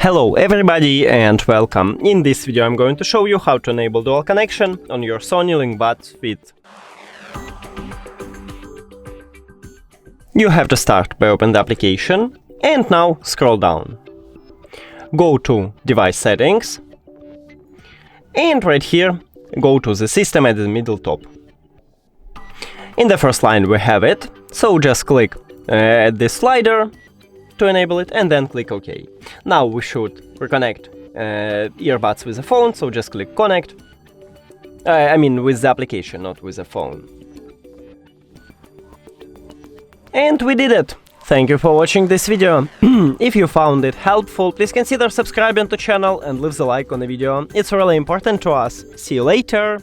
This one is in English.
Hello everybody and welcome. In this video I'm going to show you how to enable dual connection on your Sony LinkBuds Fit. You have to start by opening the application and now scroll down. Go to Device Settings and right here go to the system at the middle top. In the first line we have it, so just click at this slider to enable it and then click OK. Now we should reconnect earbuds with the phone, so just click connect. With the application, not with the phone. And we did it! Thank you for watching this video. If you found it helpful, please consider subscribing to the channel and leave the like on the video. It's really important to us. See you later!